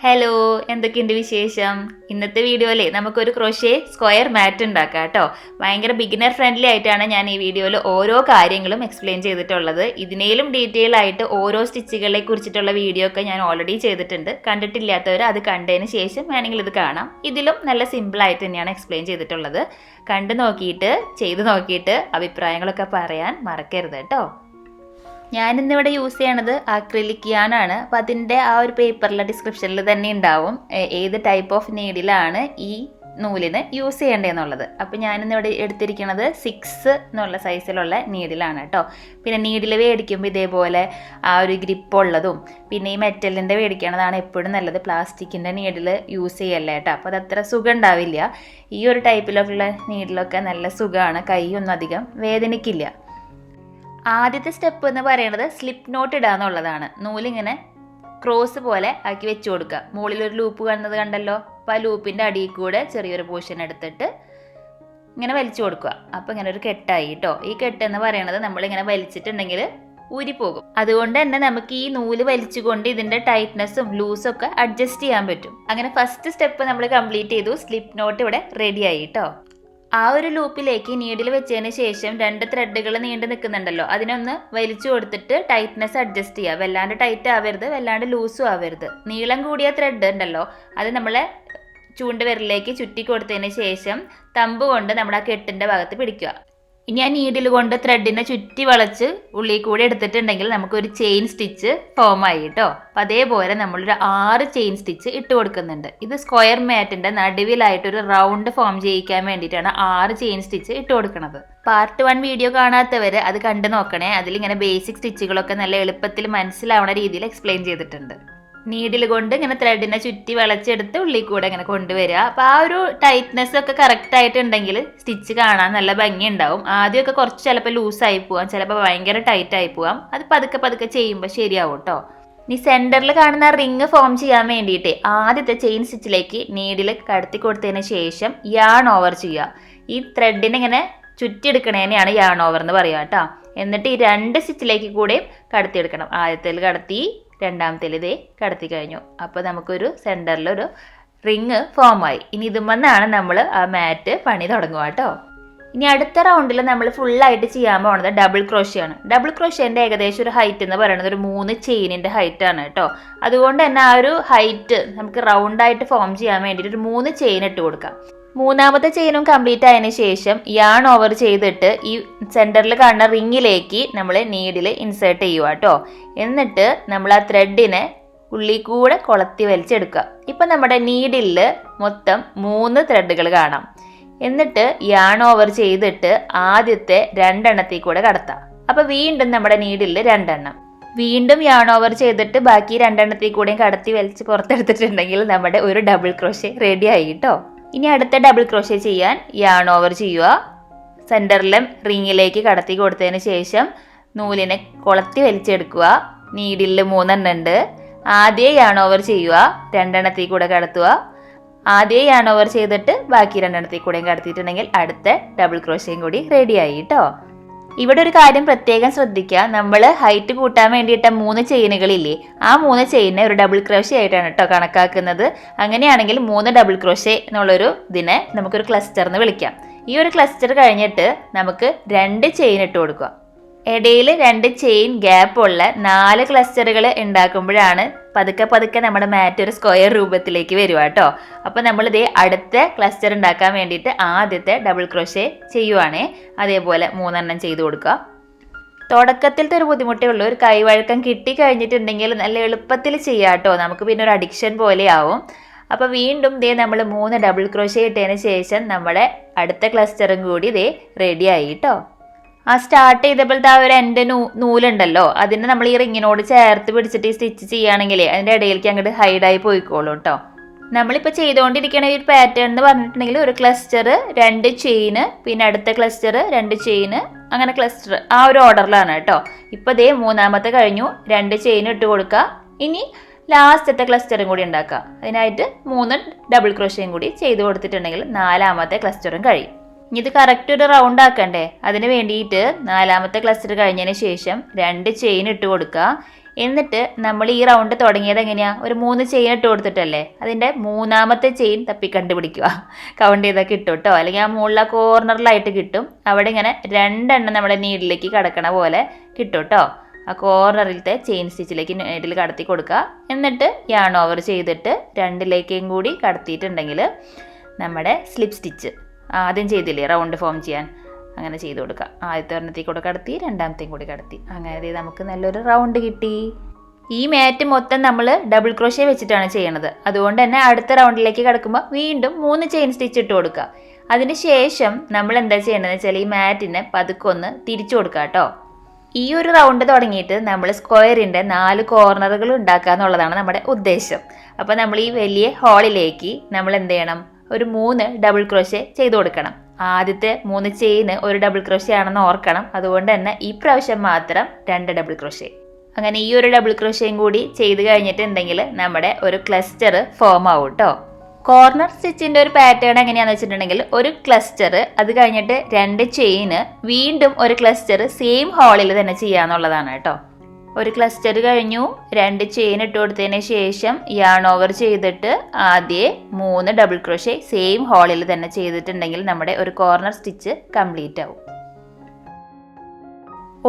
Hello, എന്തൊക്കെയുണ്ട് വിശേഷം? ഇന്നത്തെ വീഡിയോയിൽ നമുക്കൊരു ക്രോഷേ സ്ക്വയർ മാറ്റ് ഉണ്ടാക്കാം കേട്ടോ. ഭയങ്കര ബിഗിനർ ഫ്രണ്ട്ലി ആയിട്ടാണ് ഞാൻ ഈ വീഡിയോയിൽ ഓരോ കാര്യങ്ങളും എക്സ്പ്ലെയിൻ ചെയ്തിട്ടുള്ളത്. ഇതിനേലും ഡീറ്റെയിൽ ആയിട്ട് ഓരോ സ്റ്റിച്ചുകളെ കുറിച്ചിട്ടുള്ള വീഡിയോ ഒക്കെ ഞാൻ ഓൾറെഡി ചെയ്തിട്ടുണ്ട്. കണ്ടിട്ടില്ലാത്തവർ അത് കണ്ടതിന് ശേഷം വേണമെങ്കിൽ ഇത് കാണാം. ഇതിലും നല്ല സിമ്പിൾ ആയിട്ട് തന്നെയാണ് എക്സ്പ്ലെയിൻ ചെയ്തിട്ടുള്ളത്. കണ്ടു നോക്കിയിട്ട് ചെയ്ത് നോക്കിയിട്ട് അഭിപ്രായങ്ങളൊക്കെ പറയാൻ മറക്കരുത് കേട്ടോ. ഞാനിന്നിവിടെ യൂസ് ചെയ്യണത് അക്രിലിക് യാനാണ്. അപ്പം അതിൻ്റെ ആ ഒരു പേപ്പറിലെ ഡിസ്ക്രിപ്ഷനിൽ തന്നെ ഉണ്ടാവും ഏത് ടൈപ്പ് ഓഫ് നീഡിലാണ് ഈ നൂലിന് യൂസ് ചെയ്യേണ്ടതെന്നുള്ളത്. അപ്പം ഞാനിന്നിവിടെ എടുത്തിരിക്കുന്നത് 6 എന്നുള്ള സൈസിലുള്ള നീഡിലാണ് കേട്ടോ. പിന്നെ നീഡിൽ മേടിക്കുമ്പോൾ ഇതേപോലെ ആ ഒരു ഗ്രിപ്പുള്ളതും പിന്നെ ഈ മെറ്റലിൻ്റെ മേടിക്കണതാണ് എപ്പോഴും നല്ലത്. പ്ലാസ്റ്റിക്കിൻ്റെ നീഡിൽ യൂസ് ചെയ്യല്ലേ കേട്ടോ. അപ്പോൾ അതത്ര സുഖം ഉണ്ടാവില്ല. ഈ ഒരു ടൈപ്പിലുള്ള നീഡിലൊക്കെ നല്ല സുഖമാണ്, കൈയൊന്നും അധികം വേദനിക്കില്ല. ആദ്യത്തെ സ്റ്റെപ്പ് എന്ന് പറയുന്നത് സ്ലിപ്പ് നോട്ട് ഇടുക എന്നുള്ളതാണ്. നൂലിങ്ങനെ ക്രോസ് പോലെ ആക്കി വെച്ച് കൊടുക്കുക. മുകളിലൊരു ലൂപ്പ് കാണുന്നത് കണ്ടല്ലോ, അപ്പോൾ ആ ലൂപ്പിൻ്റെ അടിയിൽ കൂടെ ചെറിയൊരു പോർഷൻ എടുത്തിട്ട് ഇങ്ങനെ വലിച്ചു കൊടുക്കുക. അപ്പോൾ ഇങ്ങനെ ഒരു കെട്ടായി കേട്ടോ. ഈ കെട്ട് എന്ന് പറയുന്നത് നമ്മളിങ്ങനെ വലിച്ചിട്ടുണ്ടെങ്കിൽ ഊരിപ്പോകും. അതുകൊണ്ട് തന്നെ നമുക്ക് ഈ നൂല് വലിച്ചുകൊണ്ട് ഇതിൻ്റെ ടൈറ്റ്നെസ്സും ലൂസും ഒക്കെ അഡ്ജസ്റ്റ് ചെയ്യാൻ പറ്റും. അങ്ങനെ ഫസ്റ്റ് സ്റ്റെപ്പ് നമ്മൾ കംപ്ലീറ്റ് ചെയ്തു. സ്ലിപ്പ് നോട്ട് ഇവിടെ റെഡി ആയി കേട്ടോ. ആ ഒരു ലൂപ്പിലേക്ക് നീഡിൽ വെച്ചതിന് ശേഷം 2 ത്രെഡുകൾ നീണ്ടു നിൽക്കുന്നുണ്ടല്ലോ, അതിനൊന്ന് വലിച്ചു കൊടുത്തിട്ട് ടൈറ്റ്നെസ് അഡ്ജസ്റ്റ് ചെയ്യുക. വല്ലാണ്ട് ടൈറ്റ് ആവരുത്, വല്ലാണ്ട് ലൂസും ആവരുത്. നീളം കൂടിയ ത്രെഡ് ഉണ്ടല്ലോ, അത് നമ്മളെ ചൂണ്ടുവിരലിലേക്ക് ചുറ്റി കൊടുത്തതിന് ശേഷം തമ്പ് കൊണ്ട് നമ്മുടെ ആ കെട്ടിൻ്റെ ഭാഗത്ത് പിടിക്കുക. ഇനി ആ നീഡിൽ കൊണ്ട് ത്രെഡിനെ ചുറ്റി വളച്ച് ഉള്ളിൽ കൂടെ എടുത്തിട്ടുണ്ടെങ്കിൽ നമുക്കൊരു ചെയിൻ സ്റ്റിച്ച് ഫോം ആയി കേട്ടോ. അപ്പം അതേപോലെ നമ്മളൊരു 6 ചെയിൻ സ്റ്റിച്ച് ഇട്ട് കൊടുക്കുന്നുണ്ട്. ഇത് സ്ക്വയർ മാറ്റിൻ്റെ നടുവിലായിട്ടൊരു റൗണ്ട് ഫോം ചെയ്യിക്കാൻ വേണ്ടിയിട്ടാണ് 6 ചെയിൻ സ്റ്റിച്ച് ഇട്ട് കൊടുക്കുന്നത്. പാർട്ട് 1 വീഡിയോ കാണാത്തവർ അത് കണ്ടു നോക്കണേ. അതിലിങ്ങനെ ബേസിക് സ്റ്റിച്ചുകളൊക്കെ നല്ല എളുപ്പത്തിൽ മനസ്സിലാവുന്ന രീതിയിൽ എക്സ്പ്ലെയിൻ ചെയ്തിട്ടുണ്ട്. നീഡിൽ കൊണ്ട് ഇങ്ങനെ ത്രെഡിനെ ചുറ്റി വളച്ചെടുത്ത് ഉള്ളിൽ കൂടെ ഇങ്ങനെ കൊണ്ടുവരിക. അപ്പോൾ ആ ഒരു ടൈറ്റ്നെസ് ഒക്കെ കറക്റ്റ് ആയിട്ടുണ്ടെങ്കിൽ സ്റ്റിച്ച് കാണാൻ നല്ല ഭംഗി ഉണ്ടാവും. ആദ്യമൊക്കെ കുറച്ച് ചിലപ്പോൾ ലൂസായി പോവാം, ചിലപ്പോൾ ഭയങ്കര ടൈറ്റ് ആയി പോവാം. അത് പതുക്കെ പതുക്കെ ചെയ്യുമ്പോൾ ശരിയാവും കേട്ടോ. ഇനി സെൻറ്ററിൽ കാണുന്ന റിങ് ഫോം ചെയ്യാൻ വേണ്ടിയിട്ട് ആദ്യത്തെ ചെയിൻ സ്റ്റിച്ചിലേക്ക് നീഡിൽ കടത്തി കൊടുത്തതിന് ശേഷം യാൺ ഓവർ ചെയ്യുക. ഈ ത്രെഡിനെ ഇങ്ങനെ ചുറ്റിയെടുക്കണേനെയാണ് യാൺ ഓവർ എന്ന് പറയുക കേട്ടോ. എന്നിട്ട് ഈ 2 സ്റ്റിച്ചിലേക്ക് കൂടെയും കടത്തിയെടുക്കണം. ആദ്യത്തിൽ കടത്തി, രണ്ടാമത്തേൽ ഇതേ കടത്തി കഴിഞ്ഞു. അപ്പോൾ നമുക്കൊരു സെൻറ്ററിലൊരു റിങ് ഫോമായി. ഇനി ഇതുമെന്നാണ് നമ്മൾ ആ മാറ്റ് പണി തുടങ്ങുക കേട്ടോ. ഇനി അടുത്ത റൗണ്ടിൽ നമ്മൾ ഫുള്ളായിട്ട് ചെയ്യാൻ പോകുന്നത് ഡബിൾ ക്രോഷ്യാണ്. ഡബിൾ ക്രോഷ്യേൻ്റെ ഏകദേശം ഒരു ഹൈറ്റ് എന്ന് പറയുന്നത് ഒരു 3 ചെയിനിൻ്റെ ഹൈറ്റാണ് കേട്ടോ. അതുകൊണ്ട് തന്നെ ആ ഒരു ഹൈറ്റ് നമുക്ക് റൗണ്ടായിട്ട് ഫോം ചെയ്യാൻ വേണ്ടിയിട്ട് ഒരു 3 ചെയിൻ ഇട്ട് കൊടുക്കാം. 3ാമത്തെ ചെയിനും കംപ്ലീറ്റ് ആയതിനു ശേഷം യാൺ ഓവർ ചെയ്തിട്ട് ഈ സെൻറ്ററിൽ കാണുന്ന റിങ്ങിലേക്ക് നമ്മൾ നീഡിൽ ഇൻസേർട്ട് ചെയ്യുക കേട്ടോ. എന്നിട്ട് നമ്മൾ ആ ത്രെഡിനെ ഉള്ളിൽ കൂടെ കൊളത്തി വലിച്ചെടുക്കുക. ഇപ്പം നമ്മുടെ നീഡിൽ മൊത്തം 3 ത്രെഡുകൾ കാണാം. എന്നിട്ട് യാൺ ഓവർ ചെയ്തിട്ട് ആദ്യത്തെ 2 എണ്ണത്തിൽ കൂടെ കടത്താം. അപ്പോൾ വീണ്ടും നമ്മുടെ നീഡിൽ 2 എണ്ണം, വീണ്ടും യാൺ ഓവർ ചെയ്തിട്ട് ബാക്കി 2 എണ്ണത്തിൽ കൂടെയും കടത്തി വലിച്ച് പുറത്തെടുത്തിട്ടുണ്ടെങ്കിൽ നമ്മുടെ ഒരു ഡബിൾ ക്രോഷേ റെഡി ആയി കേട്ടോ. ഇനി അടുത്ത ഡബിൾ ക്രോഷേ ചെയ്യാൻ യാൺ ഓവർ ചെയ്യുക. സെൻറ്ററിലെ റിങ്ങിലേക്ക് കടത്തി കൊടുത്തതിന് ശേഷം നൂലിനെ കൊളത്തി വലിച്ചെടുക്കുക. നീഡിൽ 3 എണ്ണം ഉണ്ട്. ആദ്യം യാൺ ഓവർ ചെയ്യുക, 2 എണ്ണത്തിൽ കൂടെ കടത്തുക. ആദ്യം യാൺ ഓവർ ചെയ്തിട്ട് ബാക്കി 2 എണ്ണത്തിൽ കൂടെയും കടത്തിയിട്ടുണ്ടെങ്കിൽ അടുത്ത ഡബിൾ ക്രോഷയും കൂടി റെഡിയായി കേട്ടോ. ഇവിടെ ഒരു കാര്യം പ്രത്യേകം ശ്രദ്ധിക്കുക. നമ്മൾ ഹൈറ്റ് കൂട്ടാൻ വേണ്ടിയിട്ട് 3 ചെയിനുകളില്ലേ, ആ 3 ചെയിനെ ഒരു ഡബിൾ ക്രോഷേ ആയിട്ടാണ് കേട്ടോ കണക്കാക്കുന്നത്. അങ്ങനെയാണെങ്കിൽ 3 ഡബിൾ ക്രോഷേ എന്നുള്ളൊരു ഇതിനെ നമുക്കൊരു ക്ലസ്റ്റർ എന്ന് വിളിക്കാം. ഈ ഒരു ക്ലസ്റ്റർ കഴിഞ്ഞിട്ട് നമുക്ക് 2 ചെയിൻ ഇട്ട് കൊടുക്കുക. ഇടയിൽ 2 ചെയിൻ ഗ്യാപ്പുള്ള 4 ക്ലസ്റ്ററുകൾ ഉണ്ടാക്കുമ്പോഴാണ് പതുക്കെ പതുക്കെ നമ്മുടെ മാറ്റ് ഒരു സ്ക്വയർ രൂപത്തിലേക്ക് വരിക കേട്ടോ. അപ്പോൾ നമ്മളിതേ അടുത്ത ക്ലസ്റ്റർ ഉണ്ടാക്കാൻ വേണ്ടിയിട്ട് ആദ്യത്തെ ഡബിൾ ക്രോഷേ ചെയ്യുവാണേ. അതേപോലെ 3 എണ്ണം ചെയ്ത് കൊടുക്കുക. തുടക്കത്തിലത്തെ ഒരു ബുദ്ധിമുട്ടേ ഉള്ളൂ. ഒരു കൈവഴക്കം കിട്ടിക്കഴിഞ്ഞിട്ടുണ്ടെങ്കിൽ നല്ല എളുപ്പത്തിൽ ചെയ്യാം കേട്ടോ. നമുക്ക് പിന്നെ ഒരു അഡിക്ഷൻ പോലെ ആവും. അപ്പോൾ വീണ്ടും ദേ നമ്മൾ 3 ഡബിൾ ക്രോഷേ ഇട്ടതിന് ശേഷം നമ്മുടെ അടുത്ത ക്ലസ്റ്ററും കൂടി ദേ റെഡി ആയി കേട്ടോ. ആ സ്റ്റാർട്ട് ചെയ്തപ്പോഴത്തെ ആ ഒരു എൻ്റെ നൂലുണ്ടല്ലോ, അതിനെ നമ്മൾ ഈ റിങ്ങിനോട് ചേർത്ത് പിടിച്ചിട്ട് ഈ സ്റ്റിച്ച് ചെയ്യുകയാണെങ്കിൽ അതിൻ്റെ ഇടയിലേക്ക് അങ്ങോട്ട് ഹൈഡായി പോയിക്കോളും കേട്ടോ. നമ്മളിപ്പോൾ ചെയ്തുകൊണ്ടിരിക്കുന്ന ഈ ഒരു പാറ്റേൺ എന്ന് പറഞ്ഞിട്ടുണ്ടെങ്കിൽ ഒരു ക്ലസ്റ്റർ, 2 ചെയിന്, പിന്നെ അടുത്ത ക്ലസ്റ്റർ, 2 ചെയിന്, അങ്ങനെ ക്ലസ്റ്റർ ആ ഒരു ഓർഡറിലാണ് കേട്ടോ. ഇപ്പോൾ ദേ 3ാമത്തെ കഴിഞ്ഞു, 2 ചെയിൻ ഇട്ട് കൊടുക്കുക. ഇനി ലാസ്റ്റത്തെ ക്ലസ്റ്ററും കൂടി ഉണ്ടാക്കുക. അതിനായിട്ട് 3 ഡബിൾ ക്രോഷയും കൂടി ചെയ്ത് കൊടുത്തിട്ടുണ്ടെങ്കിൽ 4ാമത്തെ ക്ലസ്റ്ററും കഴിയും. ഇനി ഇത് കറക്റ്റ് ഒരു റൗണ്ട് ആക്കണ്ടേ, അതിന് വേണ്ടിയിട്ട് 4ാമത്തെ ക്ലസ്റ്റർ കഴിഞ്ഞതിന് ശേഷം 2 ചെയിൻ ഇട്ട് കൊടുക്കുക. എന്നിട്ട് നമ്മൾ ഈ റൗണ്ട് തുടങ്ങിയത് എങ്ങനെയാണ്, ഒരു 3 ചെയിൻ ഇട്ട് കൊടുത്തിട്ടല്ലേ, അതിൻ്റെ 3ാമത്തെ ചെയിൻ തപ്പി കണ്ടുപിടിക്കുക. കൗണ്ട് ചെയ്താൽ കിട്ടും കേട്ടോ, അല്ലെങ്കിൽ ആ മുകളിലെ കോർണറിലായിട്ട് കിട്ടും. അവിടെ ഇങ്ങനെ 2 എണ്ണം നമ്മുടെ നീഡിലേക്ക് കടക്കണ പോലെ കിട്ടും കേട്ടോ. ആ കോർണറിലത്തെ ചെയിൻ സ്റ്റിച്ചിലേക്ക് നീഡിൽ കടത്തി കൊടുക്കുക. എന്നിട്ട് യാൺ ഓവർ ചെയ്തിട്ട് 2ലേക്കും കൂടി കടത്തിയിട്ടുണ്ടെങ്കിൽ നമ്മുടെ സ്ലിപ്പ് സ്റ്റിച്ച് ആദ്യം ചെയ്തില്ലേ റൗണ്ട് ഫോം ചെയ്യാൻ, അങ്ങനെ ചെയ്ത് കൊടുക്കുക. ആദ്യത്തെ ഒരെണ്ണത്തിൽ കൂടെ കടത്തി, 2ാമത്തെയും കൂടി കടത്തി, അങ്ങനെ നമുക്ക് നല്ലൊരു റൗണ്ട് കിട്ടി. ഈ മാറ്റ് മൊത്തം നമ്മൾ ഡബിൾ ക്രോഷ്യ വെച്ചിട്ടാണ് ചെയ്യണത്. അതുകൊണ്ട് തന്നെ അടുത്ത റൗണ്ടിലേക്ക് കിടക്കുമ്പോൾ വീണ്ടും 3 ചെയിൻ സ്റ്റിച്ച് ഇട്ട് കൊടുക്കുക. അതിന് ശേഷം നമ്മൾ എന്താ ചെയ്യേണ്ടതെന്ന് വെച്ചാൽ ഈ മാറ്റിനെ പതുക്കൊന്ന് തിരിച്ചു കൊടുക്കുക കേട്ടോ. ഈ ഒരു റൗണ്ട് തുടങ്ങിയിട്ട് നമ്മൾ സ്ക്വയറിൻ്റെ 4 കോർണറുകൾ ഉണ്ടാക്കുക എന്നുള്ളതാണ് നമ്മുടെ ഉദ്ദേശം. അപ്പോൾ നമ്മൾ ഈ വലിയ ഹോളിലേക്ക് നമ്മൾ എന്ത് ചെയ്യണം, ഒരു 3 ഡബിൾ ക്രോഷ്യ ചെയ്ത് കൊടുക്കണം. ആദ്യത്തെ 3 ചെയിന് ഒരു ഡബിൾ ക്രോഷ്യ ആണെന്ന് ഓർക്കണം. അതുകൊണ്ട് തന്നെ ഈ പ്രാവശ്യം മാത്രം 2 ഡബിൾ ക്രോഷ്യ. അങ്ങനെ ഈ ഒരു ഡബിൾ ക്രോഷ്യയും കൂടി ചെയ്ത് കഴിഞ്ഞിട്ടുണ്ടെങ്കിൽ നമ്മുടെ ഒരു ക്ലസ്റ്റർ ഫോം ആവും കേട്ടോ. കോർണർ സ്റ്റിച്ചിൻ്റെ ഒരു പാറ്റേൺ എങ്ങനെയാണെന്ന് വെച്ചിട്ടുണ്ടെങ്കിൽ ഒരു ക്ലസ്റ്റർ, അത് കഴിഞ്ഞിട്ട് 2 ചെയിന്, വീണ്ടും ഒരു ക്ലസ്റ്റർ സെയിം ഹോളിൽ തന്നെ ചെയ്യാന്നുള്ളതാണ് കേട്ടോ. ഒരു ക്ലസ്റ്റർ കഴിഞ്ഞു, 2 ചെയിൻ ഇട്ട് കൊടുത്തതിന് ശേഷം യാൺ ഓവർ ചെയ്തിട്ട് ആദ്യം 3 ഡബിൾ ക്രോഷ്യ സെയിം ഹോളിൽ തന്നെ ചെയ്തിട്ടുണ്ടെങ്കിൽ നമ്മുടെ ഒരു കോർണർ സ്റ്റിച്ച് കംപ്ലീറ്റ് ആവും.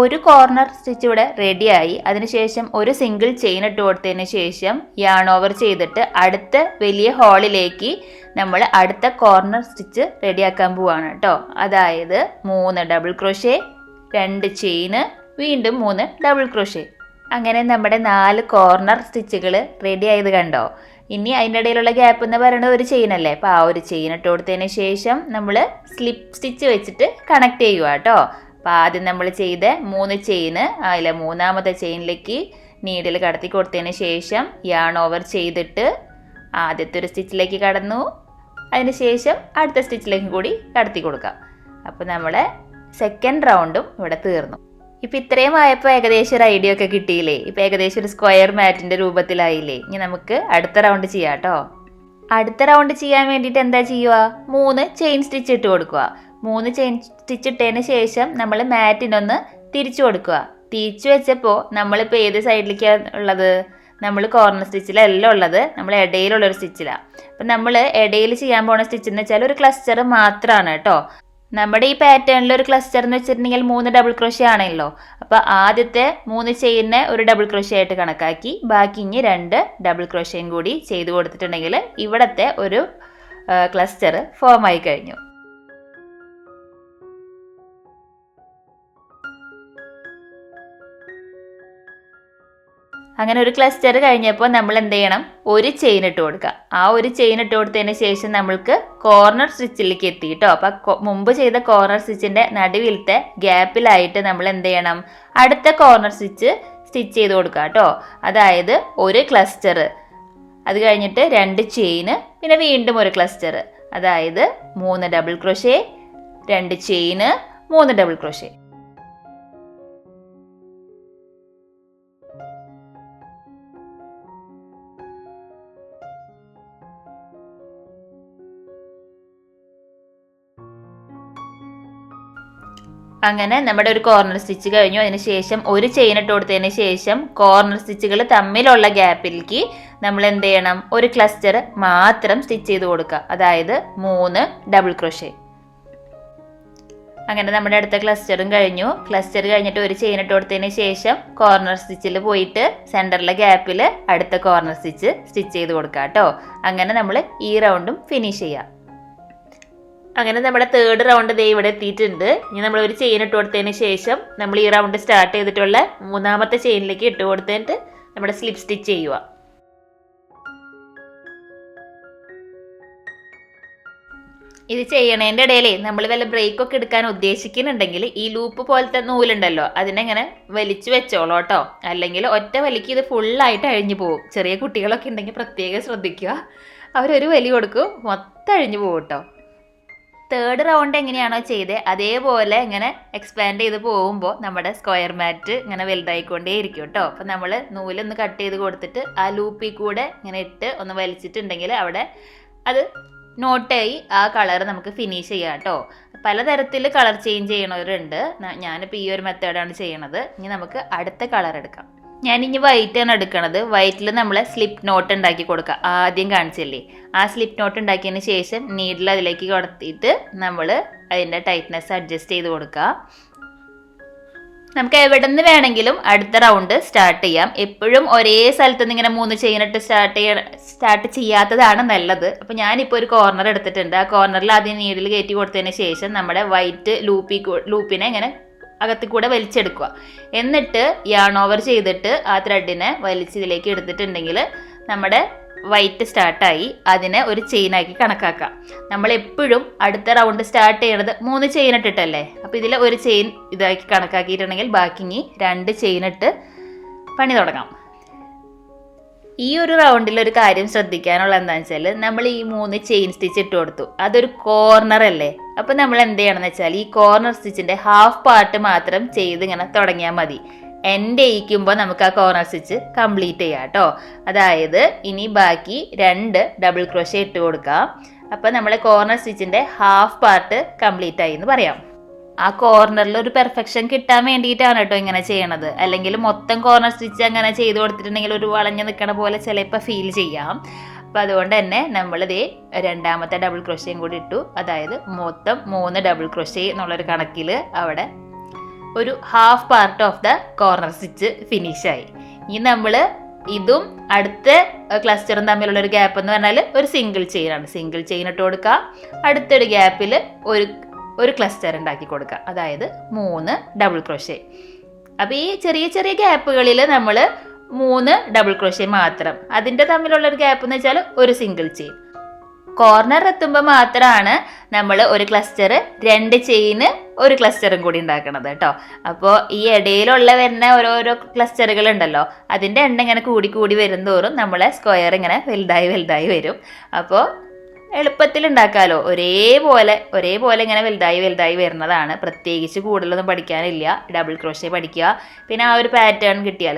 ഒരു കോർണർ സ്റ്റിച്ച് ഇവിടെ റെഡിയായി. അതിനുശേഷം ഒരു സിംഗിൾ ചെയിൻ ഇട്ട് കൊടുത്തതിന് ശേഷം യാൺ ഓവർ ചെയ്തിട്ട് അടുത്ത വലിയ ഹോളിലേക്ക് നമ്മൾ അടുത്ത കോർണർ സ്റ്റിച്ച് റെഡിയാക്കാൻ പോവാണ് കേട്ടോ. അതായത് 3 ഡബിൾ ക്രോഷ്യ, 2 ചെയിന്, വീണ്ടും 3 ഡബിൾ ക്രോഷ്യ. അങ്ങനെ നമ്മുടെ 4 കോർണർ സ്റ്റിച്ചുകൾ റെഡി ആയത് കണ്ടോ. ഇനി അതിൻ്റെ ഇടയിലുള്ള ഗ്യാപ്പ് എന്ന് പറയുന്നത് ഒരു ചെയിൻ അല്ലേ. അപ്പോൾ ആ ഒരു ചെയിൻ ഇട്ട് കൊടുത്തതിന് ശേഷം നമ്മൾ സ്ലിപ്പ് സ്റ്റിച്ച് വെച്ചിട്ട് കണക്ട് ചെയ്യുക കേട്ടോ. അപ്പോൾ ആദ്യം നമ്മൾ ചെയ്ത 3 ചെയിന് അതിലെ 3ാമത്തെ ചെയിനിലേക്ക് നീഡിൽ കടത്തി കൊടുത്തതിന് ശേഷം യാൺ ഓവർ ചെയ്തിട്ട് ആദ്യത്തെ ഒരു സ്റ്റിച്ചിലേക്ക് കടന്നു, അതിന് ശേഷം അടുത്ത സ്റ്റിച്ചിലേക്കും കൂടി കടത്തി കൊടുക്കാം. അപ്പോൾ നമ്മളെ സെക്കൻഡ് റൗണ്ടും ഇവിടെ തീർന്നു. ഇപ്പം ഇത്രയും ആയപ്പോൾ ഏകദേശം ഒരു ഐഡിയ ഒക്കെ കിട്ടിയില്ലേ. ഇപ്പം ഏകദേശം ഒരു സ്ക്വയർ മാറ്റിൻ്റെ രൂപത്തിലായില്ലേ. ഇനി നമുക്ക് അടുത്ത റൗണ്ട് ചെയ്യാം കേട്ടോ. അടുത്ത റൗണ്ട് ചെയ്യാൻ വേണ്ടിയിട്ട് എന്താ ചെയ്യുക, 3 ചെയിൻ സ്റ്റിച്ച് ഇട്ട് കൊടുക്കുക. 3 ചെയിൻ സ്റ്റിച്ച് ഇട്ടതിന് ശേഷം നമ്മൾ മാറ്റിനൊന്ന് തിരിച്ചു കൊടുക്കുക. തിരിച്ചു വെച്ചപ്പോൾ നമ്മളിപ്പോൾ ഏത് സൈഡിലേക്കാണ് ഉള്ളത്, നമ്മൾ കോർണർ സ്റ്റിച്ചിലല്ല ഉള്ളത്, നമ്മൾ ഇടയിലുള്ളൊരു സ്റ്റിച്ചിലാണ്. അപ്പം നമ്മൾ ഇടയിൽ ചെയ്യാൻ പോണ സ്റ്റിച്ച് എന്ന് വെച്ചാൽ ഒരു ക്ലസ്റ്റർ മാത്രമാണ് കേട്ടോ. നമ്മുടെ ഈ പാറ്റേണിൽ ഒരു ക്ലസ്റ്റർ എന്ന് വെച്ചിട്ടുണ്ടെങ്കിൽ 3 ഡബിൾ ക്രോഷ്യ ആണല്ലോ. അപ്പോൾ ആദ്യത്തെ 3 ചെയിനെ ഒരു ഡബിൾ ക്രോഷ്യ ആയിട്ട് കണക്കാക്കി ബാക്കി ഇനി 2 ഡബിൾ ക്രോഷ്യയും കൂടി ചെയ്ത് കൊടുത്തിട്ടുണ്ടെങ്കിൽ ഇവിടത്തെ ഒരു ക്ലസ്റ്റർ ഫോം ആയി കഴിഞ്ഞു. അങ്ങനെ ഒരു ക്ലസ്റ്റർ കഴിഞ്ഞപ്പോൾ നമ്മൾ എന്ത് ചെയ്യണം, ഒരു ചെയിൻ ഇട്ട് കൊടുക്കുക. ആ ഒരു ചെയിൻ ഇട്ട് കൊടുത്തതിന് ശേഷം നമ്മൾക്ക് കോർണർ സ്റ്റിച്ചിലേക്ക് എത്തി കേട്ടോ. അപ്പം മുമ്പ് ചെയ്ത കോർണർ സ്റ്റിച്ചിൻ്റെ നടുവിലത്തെ ഗ്യാപ്പിലായിട്ട് നമ്മൾ എന്ത് ചെയ്യണം, അടുത്ത കോർണർ സ്റ്റിച്ച് ചെയ്ത് കൊടുക്കുക കേട്ടോ. അതായത് ഒരു ക്ലസ്റ്റർ, അത് കഴിഞ്ഞിട്ട് 2 ചെയിന്, പിന്നെ വീണ്ടും ഒരു ക്ലസ്റ്റർ, അതായത് 3 ഡബിൾ ക്രോഷ്യ, 2 ചെയിന്, 3 ഡബിൾ ക്രോഷ്യ. അങ്ങനെ നമ്മുടെ ഒരു കോർണർ സ്റ്റിച്ച് കഴിഞ്ഞു. അതിന് ശേഷം ഒരു ചെയിൻ ഇട്ട് കൊടുത്തതിന് ശേഷം കോർണർ സ്റ്റിച്ചുകൾ തമ്മിലുള്ള ഗ്യാപ്പിലേക്ക് നമ്മൾ എന്ത് ചെയ്യണം, ഒരു ക്ലസ്റ്റർ മാത്രം സ്റ്റിച്ച് ചെയ്ത് കൊടുക്കുക. അതായത് 3 ഡബിൾ ക്രോഷ്യ. അങ്ങനെ നമ്മുടെ അടുത്ത ക്ലസ്റ്ററും കഴിഞ്ഞു. ക്ലസ്റ്റർ കഴിഞ്ഞിട്ട് ഒരു ചെയിൻ ഇട്ട് കൊടുത്തതിന് ശേഷം കോർണർ സ്റ്റിച്ചിൽ പോയിട്ട് സെൻറ്ററിലെ ഗ്യാപ്പിൽ അടുത്ത കോർണർ സ്റ്റിച്ച് ചെയ്ത് കൊടുക്കുക കേട്ടോ. അങ്ങനെ നമ്മൾ ഈ റൗണ്ടും ഫിനിഷ് ചെയ്യാം. അങ്ങനെ നമ്മുടെ 3rd റൗണ്ട് ദേ ഇവിടെ എത്തിയിട്ടുണ്ട്. ഇനി നമ്മൾ ഒരു ചെയിൻ ഇട്ട് കൊടുത്തതിന് ശേഷം നമ്മൾ ഈ റൗണ്ട് സ്റ്റാർട്ട് ചെയ്തിട്ടുള്ള 3ാമത്തെ ചെയിനിലേക്ക് ഇട്ട് കൊടുത്തിട്ട് നമ്മുടെ സ്ലിപ്പ് സ്റ്റിച്ച് ചെയ്യുക. ഇത് ചെയ്യണതിൻ്റെ ഇടയിൽ നമ്മൾ വല്ല ബ്രേക്കൊക്കെ എടുക്കാൻ ഉദ്ദേശിക്കുന്നുണ്ടെങ്കിൽ ഈ ലൂപ്പ് പോലത്തെ നൂലുണ്ടല്ലോ അതിനെങ്ങനെ വലിച്ചു വെച്ചോളൂ കേട്ടോ. അല്ലെങ്കിൽ ഒറ്റ വലിക്ക് ഇത് ഫുള്ളായിട്ട് അഴിഞ്ഞു പോകും. ചെറിയ കുട്ടികളൊക്കെ ഉണ്ടെങ്കിൽ പ്രത്യേകം ശ്രദ്ധിക്കുക. അവരൊരു വലി കൊടുക്കും, മൊത്തം അഴിഞ്ഞു പോകും കേട്ടോ. 3rd റൗണ്ട് എങ്ങനെയാണോ ചെയ്തത് അതേപോലെ ഇങ്ങനെ എക്സ്പാൻഡ് ചെയ്ത് പോകുമ്പോൾ നമ്മുടെ സ്ക്വയർ മാറ്റ് ഇങ്ങനെ വലുതായിക്കൊണ്ടേ ഇരിക്കും കേട്ടോ. അപ്പം നമ്മൾ നൂലൊന്ന് കട്ട് ചെയ്ത് കൊടുത്തിട്ട് ആ ലൂപ്പിൽ കൂടെ ഇങ്ങനെ ഇട്ട് ഒന്ന് വലിച്ചിട്ടുണ്ടെങ്കിൽ അവിടെ അത് നോട്ടായി ആ കളർ നമുക്ക് ഫിനിഷ് ചെയ്യാം കേട്ടോ. പലതരത്തിൽ കളർ ചേഞ്ച് ചെയ്യണവരുണ്ട്. ഞാനിപ്പോൾ ഈ ഒരു മെത്തേഡാണ് ചെയ്യണത്. ഇനി നമുക്ക് അടുത്ത കളർ എടുക്കാം. ഞാനിനി വൈറ്റാണ് എടുക്കണത്. വൈറ്റിൽ നമ്മൾ സ്ലിപ്പ് നോട്ട് ഉണ്ടാക്കി കൊടുക്കുക. ആദ്യം കാണിച്ചില്ലേ, ആ സ്ലിപ്പ് നോട്ട് ഉണ്ടാക്കിയതിന് ശേഷം നീഡിൽ അതിലേക്ക് കൊടുത്തിട്ട് നമ്മൾ അതിൻ്റെ ടൈറ്റ്നെസ് അഡ്ജസ്റ്റ് ചെയ്ത് കൊടുക്കുക. നമുക്ക് എവിടെ നിന്ന് വേണമെങ്കിലും അടുത്ത റൗണ്ട് സ്റ്റാർട്ട് ചെയ്യാം. എപ്പോഴും ഒരേ സ്ഥലത്ത് നിന്ന് ഇങ്ങനെ 3 ചെയിനിട്ട് സ്റ്റാർട്ട് ചെയ്യാത്തതാണ് നല്ലത്. അപ്പോൾ ഞാനിപ്പോൾ ഒരു കോർണർ എടുത്തിട്ടുണ്ട്. ആ കോർണറിൽ ആദ്യം നീഡിൽ കയറ്റി കൊടുത്തതിന് ശേഷം നമ്മുടെ വൈറ്റ് ലൂപ്പിനെ ഇങ്ങനെ അകത്തിൽ കൂടെ വലിച്ചെടുക്കുക. എന്നിട്ട് യാൺ ഓവർ ചെയ്തിട്ട് ആ ത്രെഡിനെ വലിച്ചിതിലേക്ക് എടുത്തിട്ടുണ്ടെങ്കിൽ നമ്മുടെ വൈറ്റ് സ്റ്റാർട്ടായി. അതിനെ ഒരു ചെയിനാക്കി കണക്കാക്കാം. നമ്മൾ എപ്പോഴും അടുത്ത റൗണ്ട് സ്റ്റാർട്ട് ചെയ്യണത് 3 ചെയിൻ ഇട്ടിട്ടല്ലേ. അപ്പോൾ ഇതിൽ ഒരു ചെയിൻ ഇതാക്കി കണക്കാക്കിയിട്ടുണ്ടെങ്കിൽ ബാക്കി 2 ചെയിൻ ഇട്ട് പണി തുടങ്ങാം. ഈ ഒരു റൗണ്ടിൽ ഒരു കാര്യം ശ്രദ്ധിക്കാനുള്ള എന്താണെന്ന് വെച്ചാൽ, നമ്മൾ ഈ 3 ചെയിൻ സ്റ്റിച്ച് ഇട്ട് കൊടുത്തു, അതൊരു കോർണർ അല്ലേ. അപ്പം നമ്മൾ എന്ത് ചെയ്യണമെന്ന് വെച്ചാൽ ഈ കോർണർ സ്റ്റിച്ചിൻ്റെ ഹാഫ് പാർട്ട് മാത്രം ചെയ്ത് ഇങ്ങനെ തുടങ്ങിയാൽ മതി. എൻഡ് ചെയ്യിക്കുമ്പോൾ നമുക്ക് ആ കോർണർ സ്റ്റിച്ച് കംപ്ലീറ്റ് ചെയ്യാം കേട്ടോ. അതായത് ഇനി ബാക്കി 2 ഡബിൾ ക്രോഷേ ഇട്ട് കൊടുക്കാം. അപ്പം നമ്മൾ കോർണർ സ്റ്റിച്ചിൻ്റെ ഹാഫ് പാർട്ട് കംപ്ലീറ്റ് ആയി എന്ന് പറയാം. ആ കോർണറിൽ ഒരു പെർഫെക്ഷൻ കിട്ടാൻ വേണ്ടിയിട്ടാണ് കേട്ടോ ഇങ്ങനെ ചെയ്യണത്. അല്ലെങ്കിൽ മൊത്തം കോർണർ സ്റ്റിച്ച് അങ്ങനെ ചെയ്ത് കൊടുത്തിട്ടുണ്ടെങ്കിൽ ഒരു വളഞ്ഞ് നിൽക്കണ പോലെ ചിലപ്പോൾ ഫീൽ ചെയ്യാം. അപ്പം അതുകൊണ്ട് തന്നെ നമ്മളിതേ 2ാമത്തെ ഡബിൾ ക്രോഷയും കൂടി ഇട്ടു. അതായത് മൊത്തം 3 ഡബിൾ ക്രോഷേ എന്നുള്ളൊരു കണക്കിൽ അവിടെ ഒരു half part of the corner stitch ഫിനിഷായി. ഇനി നമ്മൾ ഇതും അടുത്ത ക്ലസ്റ്ററും തമ്മിലുള്ള ഒരു ഗ്യാപ്പ് എന്ന് പറഞ്ഞാൽ ഒരു സിംഗിൾ ചെയിനാണ്. സിംഗിൾ ചെയിൻ ഇട്ട് കൊടുക്കുക. അടുത്തൊരു ഗ്യാപ്പിൽ ഒരു ക്ലസ്റ്റർ ഉണ്ടാക്കി കൊടുക്കുക. അതായത് 3 ഡബിൾ ക്രോഷേ. അപ്പോൾ ഈ ചെറിയ ചെറിയ ഗ്യാപ്പുകളിൽ നമ്മൾ 3 ഡബിൾ ക്രോഷേ മാത്രം. അതിൻ്റെ തമ്മിലുള്ളൊരു ഗ്യാപ്പ് എന്ന് വെച്ചാൽ ഒരു സിംഗിൾ ചെയിൻ. കോർണർ എത്തുമ്പോൾ മാത്രമാണ് നമ്മൾ ഒരു ക്ലസ്റ്റർ 2 ചെയിന് ഒരു ക്ലസ്റ്ററും കൂടി ഉണ്ടാക്കണത് കേട്ടോ. അപ്പോൾ ഈ ഇടയിലുള്ള വരുന്ന ഓരോരോ ക്ലസ്റ്ററുകൾ ഉണ്ടല്ലോ, അതിൻ്റെ എണ്ണം ഇങ്ങനെ കൂടി കൂടി വരും തോറും നമ്മളെ സ്ക്വയർ ഇങ്ങനെ വലുതായി വരും. അപ്പോൾ എളുപ്പത്തിൽ ഉണ്ടാക്കാമല്ലോ. ഒരേപോലെ ഇങ്ങനെ വലുതായി വരുന്നതാണ്. പ്രത്യേകിച്ച് കൂടുതലൊന്നും പഠിക്കാനില്ല. ഡബിൾ ക്രോഷേ പഠിക്കുക, പിന്നെ ആ ഒരു പാറ്റേൺ കിട്ടിയാൽ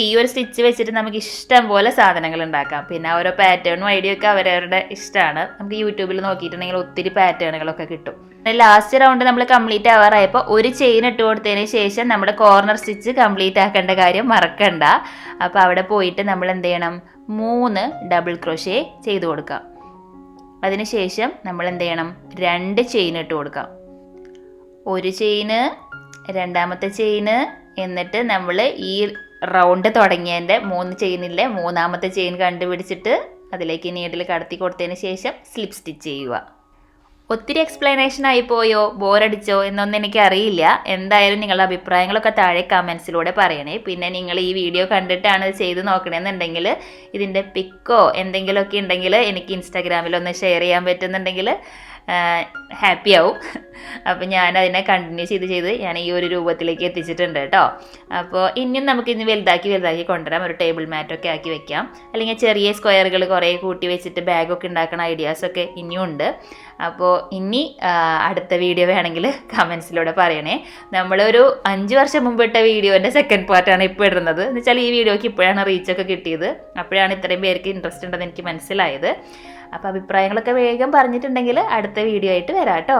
ഈ ഒരു സ്റ്റിച്ച് വെച്ചിട്ട് നമുക്ക് ഇഷ്ടം പോലെ സാധനങ്ങൾ ഉണ്ടാക്കാം. പിന്നെ ഓരോ പാറ്റേണും ഐഡിയ ഒക്കെ അവരവരുടെ ഇഷ്ടമാണ്. നമുക്ക് യൂട്യൂബിൽ നോക്കിയിട്ടുണ്ടെങ്കിൽ ഒത്തിരി പാറ്റേണുകളൊക്കെ കിട്ടും. ലാസ്റ്റ് റൗണ്ട് നമ്മൾ കംപ്ലീറ്റ് ആവാറായപ്പോൾ ഒരു ചെയിൻ ഇട്ട് കൊടുത്തതിന് ശേഷം നമ്മുടെ കോർണർ സ്റ്റിച്ച് കംപ്ലീറ്റ് ആക്കേണ്ട കാര്യം മറക്കണ്ട. അപ്പോൾ അവിടെ പോയിട്ട് നമ്മൾ എന്ത് ചെയ്യണം, 3 ഡബിൾ ക്രോഷേ ചെയ്ത് കൊടുക്കാം. അതിനുശേഷം നമ്മൾ എന്ത് ചെയ്യണം, 2 ചെയിൻ ഇട്ട് കൊടുക്കാം. ഒരു ചെയിന്, 2ാമത്തെ ചെയിന്, എന്നിട്ട് നമ്മൾ ഈ റൗണ്ട് തുടങ്ങിയതിൻ്റെ 3 ചെയിനിലെ 3ാമത്തെ ചെയിൻ കണ്ടുപിടിച്ചിട്ട് അതിലേക്ക് നീഡിൽ കടത്തി കൊടുത്തതിന് ശേഷം സ്ലിപ്പ് സ്റ്റിച്ച് ചെയ്യുക. ഒത്തിരി എക്സ്പ്ലനേഷൻ ആയി പോയോ, ബോറടിച്ചോ എന്നൊന്നും എനിക്കറിയില്ല. എന്തായാലും നിങ്ങളുടെ അഭിപ്രായങ്ങളൊക്കെ താഴെ കമൻസിലൂടെ പറയണേ. പിന്നെ നിങ്ങൾ ഈ വീഡിയോ കണ്ടിട്ടാണ് ഇത് ചെയ്ത് നോക്കണമെന്നുണ്ടെങ്കിൽ ഇതിൻ്റെ പിക്കോ എന്തെങ്കിലുമൊക്കെ ഉണ്ടെങ്കിൽ എനിക്ക് ഇൻസ്റ്റാഗ്രാമിലൊന്ന് ഷെയർ ചെയ്യാൻ പറ്റുന്നുണ്ടെങ്കിൽ ഹാപ്പി ആവും. അപ്പോൾ ഞാനതിനെ കണ്ടിന്യൂ ചെയ്ത് ഞാൻ ഈ ഒരു രൂപത്തിലേക്ക് എത്തിച്ചിട്ടുണ്ട് കേട്ടോ. അപ്പോൾ ഇനിയും നമുക്ക് ഇനി വലുതാക്കി കൊണ്ടുവരാം. ഒരു ടേബിൾ മാറ്റൊക്കെ ആക്കി വെക്കാം. അല്ലെങ്കിൽ ചെറിയ സ്ക്വയറുകൾ കുറേ കൂട്ടി വെച്ചിട്ട് ബാഗൊക്കെ ഉണ്ടാക്കുന്ന ഐഡിയാസൊക്കെ ഇനിയും ഉണ്ട്. അപ്പോൾ ഇനി അടുത്ത വീഡിയോ വേണമെങ്കിൽ കമൻസിലൂടെ പറയണേ. നമ്മളൊരു 5 വർഷം മുമ്പ് ഇട്ട വീഡിയോൻ്റെ സെക്കൻഡ് പാർട്ടാണ് ഇപ്പോൾ ഇടുന്നത്. എന്ന് വെച്ചാൽ ഈ വീഡിയോക്ക് ഇപ്പോഴാണ് റീച്ചൊക്കെ കിട്ടിയത്. അപ്പോഴാണ് ഇത്രയും പേർക്ക് ഇൻട്രസ്റ്റ് ഉണ്ടെന്ന് എനിക്ക് മനസ്സിലായത്. അപ്പോൾ അഭിപ്രായങ്ങളൊക്കെ വേഗം പറഞ്ഞിട്ടുണ്ടെങ്കിൽ അടുത്ത വീഡിയോ ആയിട്ട് വരാം കേട്ടോ.